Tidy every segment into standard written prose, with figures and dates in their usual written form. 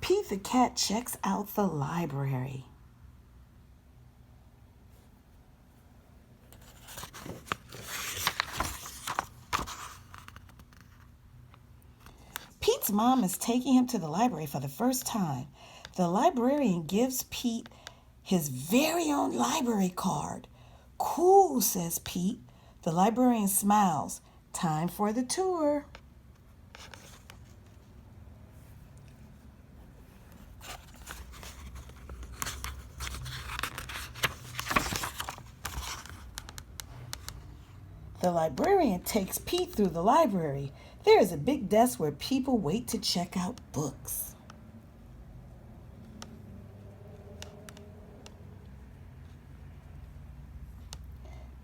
Pete the cat checks out the library. Pete's mom is taking him to the library for the first time. The librarian gives Pete his very own library card. "Cool," says Pete. The librarian smiles. "Time for the tour." The librarian takes Pete through the library. There is a big desk where people wait to check out books.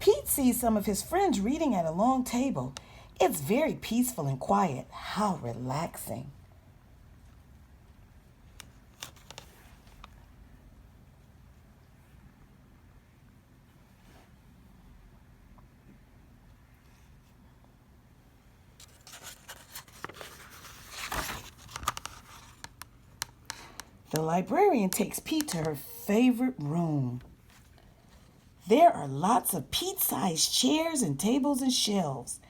Pete sees some of his friends reading at a long table. It's very peaceful and quiet. How relaxing. The librarian takes Pete to her favorite room. There are lots of Pete-sized chairs and tables and shelves.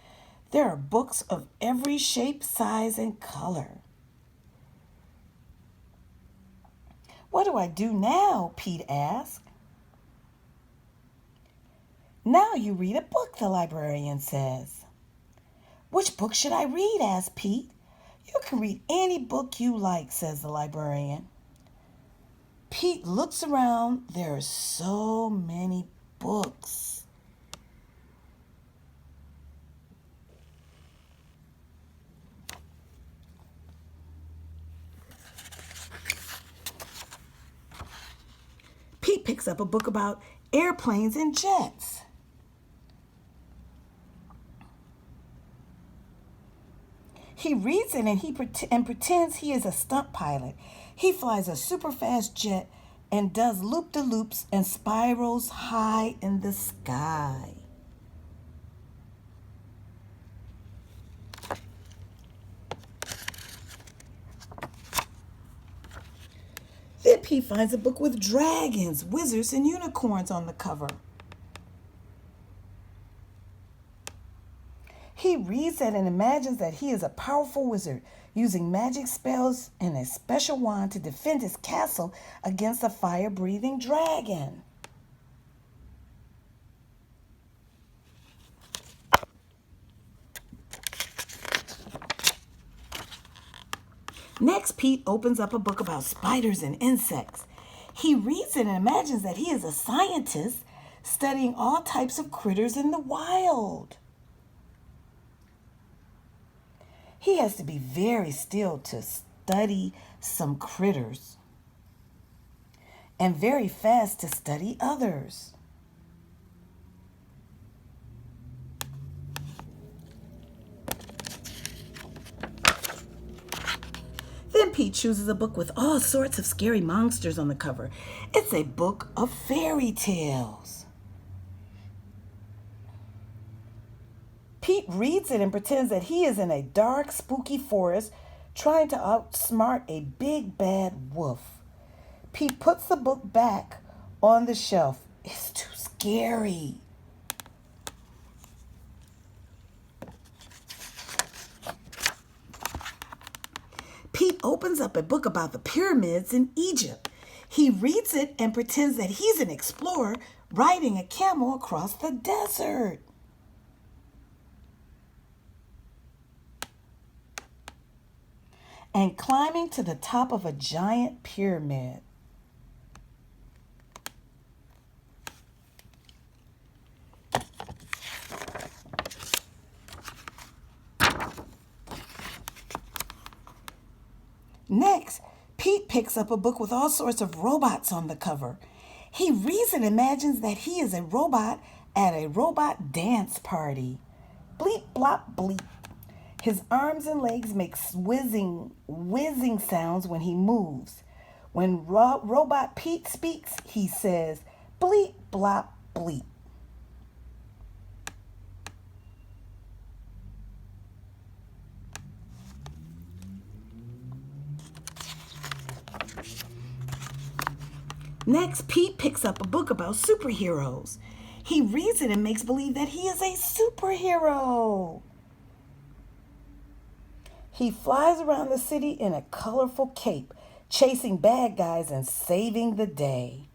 There are books of every shape, size, and color. "What do I do now?" Pete asks. "Now you read a book," the librarian says. "Which book should I read?" asks Pete. "You can read any book you like," says the librarian. Pete looks around. There are so many books. Pete picks up a book about airplanes and jets. He reads it and pretends he is a stunt pilot. He flies a super fast jet and does loop-de-loops and spirals high in the sky. Then Pete finds a book with dragons, wizards, and unicorns on the cover. He reads it and imagines that he is a powerful wizard using magic spells and a special wand to defend his castle against a fire-breathing dragon. Next, Pete opens up a book about spiders and insects. He reads it and imagines that he is a scientist studying all types of critters in the wild. He has to be very still to study some critters and very fast to study others. Then Pete chooses a book with all sorts of scary monsters on the cover. It's a book of fairy tales. Pete reads it and pretends that he is in a dark, spooky forest trying to outsmart a big, bad wolf. Pete puts the book back on the shelf. It's too scary. Pete opens up a book about the pyramids in Egypt. He reads it and pretends that he's an explorer riding a camel across the desert. And climbing to the top of a giant pyramid. Next, Pete picks up a book with all sorts of robots on the cover. He reads and imagines that he is a robot at a robot dance party. Bleep, blop, bleep. His arms and legs make whizzing sounds when he moves. When Robot Pete speaks, he says, bleep, blop, bleep. Next, Pete picks up a book about superheroes. He reads it and makes believe that he is a superhero. He flies around the city in a colorful cape, chasing bad guys and saving the day.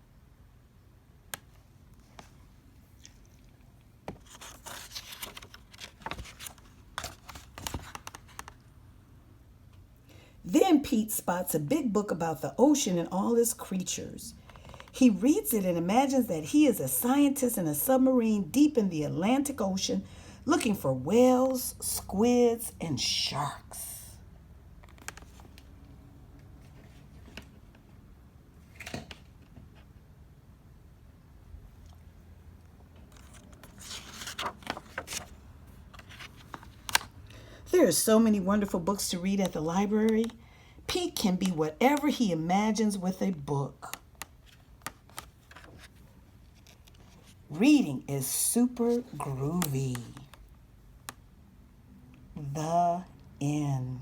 Then Pete spots a big book about the ocean and all its creatures. He reads it and imagines that he is a scientist in a submarine deep in the Atlantic Ocean looking for whales, squids, and sharks. There are so many wonderful books to read at the library. Pete can be whatever he imagines with a book. Reading is super groovy. The end.